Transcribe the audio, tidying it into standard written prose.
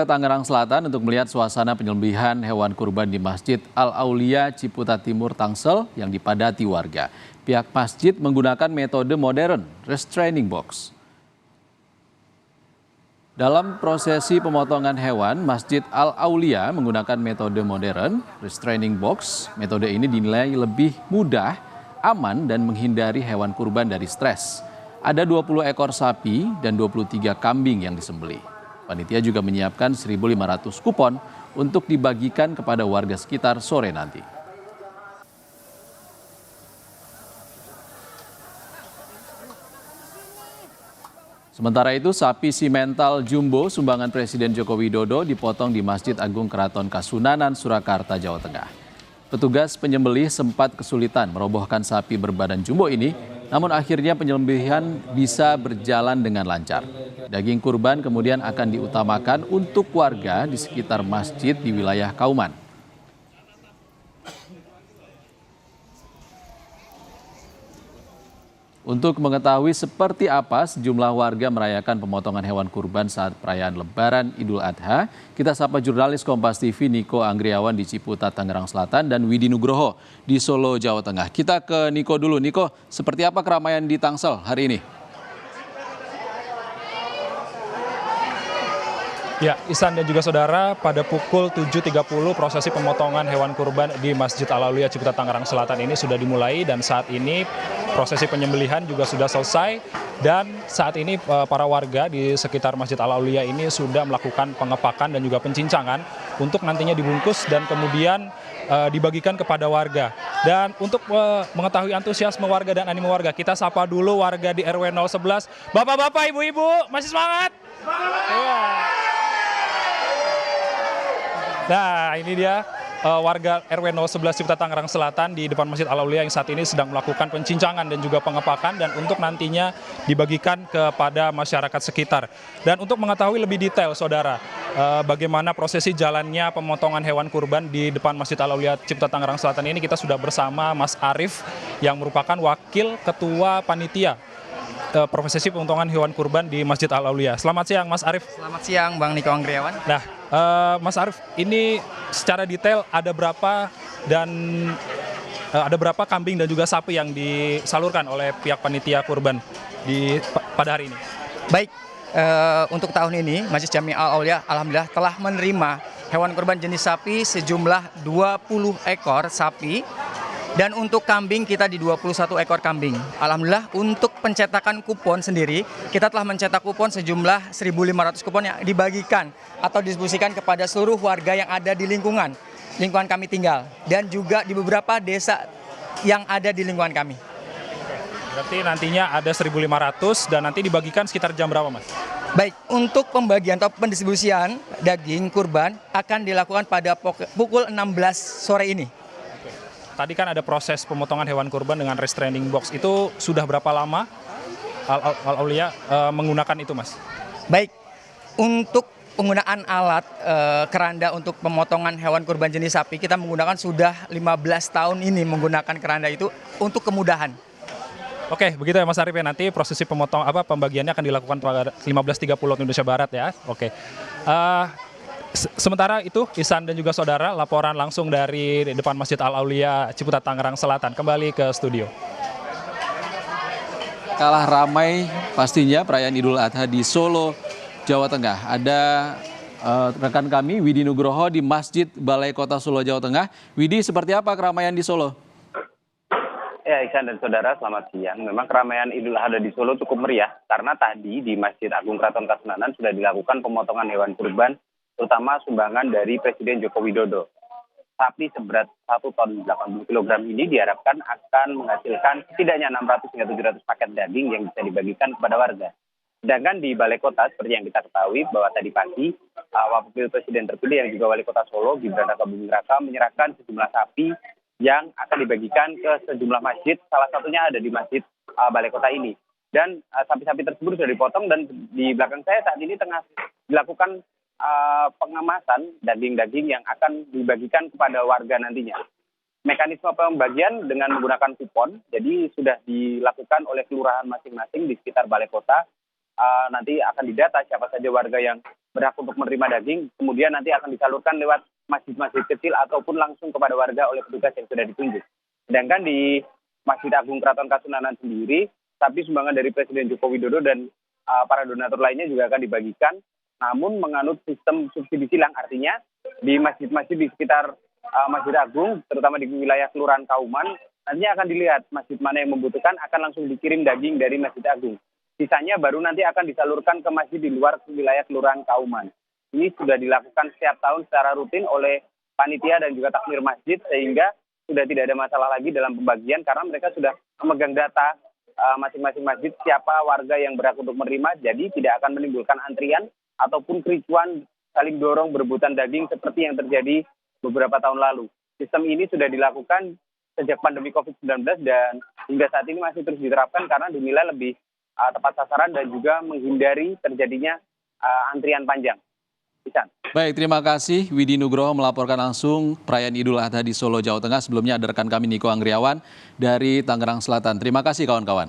Tangerang Selatan untuk melihat suasana penyembelihan hewan kurban di Masjid Al-Aulia Ciputat Timur Tangsel yang dipadati warga. Pihak masjid menggunakan metode modern, restraining box. Dalam prosesi pemotongan hewan, Masjid Al-Aulia menggunakan metode modern, restraining box. Metode ini dinilai lebih mudah, aman, dan menghindari hewan kurban dari stres. Ada 20 ekor sapi dan 23 kambing yang disembelih. Panitia juga menyiapkan 1.500 kupon untuk dibagikan kepada warga sekitar sore nanti. Sementara itu, sapi simental jumbo sumbangan Presiden Joko Widodo dipotong di Masjid Agung Keraton Kasunanan, Surakarta, Jawa Tengah. Petugas penyembelih sempat kesulitan merobohkan sapi berbadan jumbo ini, namun akhirnya penyembelihan bisa berjalan dengan lancar. Daging kurban kemudian akan diutamakan untuk warga di sekitar masjid di wilayah Kauman. Untuk mengetahui seperti apa sejumlah warga merayakan pemotongan hewan kurban saat perayaan Lebaran Idul Adha, kita sapa jurnalis Kompas TV Niko Anggriawan di Ciputat, Tangerang Selatan, dan Widi Nugroho di Solo, Jawa Tengah. Kita ke Niko dulu. Niko, seperti apa keramaian di Tangsel hari ini? Ya, Ihsan dan juga saudara, pada pukul 7.30 prosesi pemotongan hewan kurban di Masjid Al-Aulia Ciputat Tangerang Selatan ini sudah dimulai, dan saat ini prosesi penyembelihan juga sudah selesai, dan saat ini para warga di sekitar Masjid Al-Aulia ini sudah melakukan pengepakan dan juga pencincangan untuk nantinya dibungkus dan kemudian dibagikan kepada warga. Dan untuk mengetahui antusiasme warga dan animo warga, kita sapa dulu warga di RW 011. Bapak-bapak, ibu-ibu, masih semangat? Semangat! Nah, ini dia warga RW 011 Ciputat Tangerang Selatan di depan Masjid Al-Aulia yang saat ini sedang melakukan pencincangan dan juga pengepakan, dan untuk nantinya dibagikan kepada masyarakat sekitar. Dan untuk mengetahui lebih detail, saudara, bagaimana prosesi jalannya pemotongan hewan kurban di depan Masjid Al-Aulia Ciputat Tangerang Selatan ini, kita sudah bersama Mas Arief yang merupakan Wakil Ketua Panitia prosesi pemotongan hewan kurban di Masjid Al-Aulia. Selamat siang, Mas Arief. Selamat siang, Bang Niko Anggriawan. Nah, Mas Arief, ini secara detail ada berapa kambing dan juga sapi yang disalurkan oleh pihak panitia kurban pada hari ini? Baik, untuk tahun ini Masjid Jami Al-Aulia alhamdulillah telah menerima hewan kurban jenis sapi sejumlah 20 ekor sapi. Dan untuk kambing kita di 21 ekor kambing. Alhamdulillah untuk pencetakan kupon sendiri, kita telah mencetak kupon sejumlah 1.500 kupon yang dibagikan atau distribusikan kepada seluruh warga yang ada di lingkungan kami tinggal. Dan juga di beberapa desa yang ada di lingkungan kami. Berarti nantinya ada 1.500 dan nanti dibagikan sekitar jam berapa, Mas? Baik, untuk pembagian atau pendistribusian daging kurban akan dilakukan pada pukul 16 sore ini. Tadi kan ada proses pemotongan hewan kurban dengan restraining box. Itu sudah berapa lama Al-Aulia menggunakan itu, Mas? Baik, untuk penggunaan alat keranda untuk pemotongan hewan kurban jenis sapi, kita menggunakan sudah 15 tahun ini menggunakan keranda itu untuk kemudahan. Oke, begitu ya Mas Arief, ya. Nanti prosesi pembagiannya akan dilakukan pada 15.30 Indonesia Barat ya. Oke. Sementara itu, Ihsan dan juga saudara, laporan langsung dari depan Masjid Al-Aulia Ciputat Tangerang Selatan. Kembali ke studio. Kalah ramai pastinya perayaan Idul Adha di Solo, Jawa Tengah. Ada rekan kami, Widi Nugroho di Masjid Balai Kota Solo, Jawa Tengah. Widi, seperti apa keramaian di Solo? Ya, Ihsan dan saudara, selamat siang. Memang keramaian Idul Adha di Solo cukup meriah, karena tadi di Masjid Agung Keraton Kasunanan sudah dilakukan pemotongan hewan kurban, terutama sumbangan dari Presiden Joko Widodo. Sapi seberat 1 ton 80 kg ini diharapkan akan menghasilkan setidaknya 600 hingga 700 paket daging yang bisa dibagikan kepada warga. Sedangkan di Balai Kota, seperti yang kita ketahui bahwa tadi pagi, Wakil Presiden terpilih yang juga Wali Kota Solo, Gibran Rakabuming Raka, menyerahkan sejumlah sapi yang akan dibagikan ke sejumlah masjid, salah satunya ada di Masjid Balai Kota ini. Dan sapi-sapi tersebut sudah dipotong, dan di belakang saya saat ini tengah dilakukan pengemasan daging-daging yang akan dibagikan kepada warga nantinya. Mekanisme pembagian dengan menggunakan kupon, jadi sudah dilakukan oleh kelurahan masing-masing di sekitar Balai Kota. nanti akan didata siapa saja warga yang berhak untuk menerima daging, kemudian nanti akan disalurkan lewat masjid-masjid kecil ataupun langsung kepada warga oleh petugas yang sudah ditunjuk. Sedangkan di Masjid Agung Keraton Kasunanan sendiri, sapi sumbangan dari Presiden Joko Widodo dan para donatur lainnya juga akan dibagikan, namun menganut sistem subsidi silang, artinya di masjid-masjid di sekitar Masjid Agung, terutama di wilayah Kelurahan Kauman, nantinya akan dilihat masjid mana yang membutuhkan akan langsung dikirim daging dari Masjid Agung. Sisanya baru nanti akan disalurkan ke masjid di luar wilayah Kelurahan Kauman. Ini sudah dilakukan setiap tahun secara rutin oleh panitia dan juga takmir masjid, sehingga sudah tidak ada masalah lagi dalam pembagian karena mereka sudah memegang data masing-masing masjid siapa warga yang berhak untuk menerima, jadi tidak akan menimbulkan antrian ataupun kericuan saling dorong berebutan daging seperti yang terjadi beberapa tahun lalu. Sistem ini sudah dilakukan sejak pandemi COVID-19 dan hingga saat ini masih terus diterapkan karena dinilai lebih tepat sasaran dan juga menghindari terjadinya antrian panjang. Isan. Baik, terima kasih Widi Nugroho melaporkan langsung perayaan Idul Adha di Solo, Jawa Tengah. Sebelumnya ada rekan kami Niko Anggriawan dari Tangerang Selatan. Terima kasih kawan-kawan.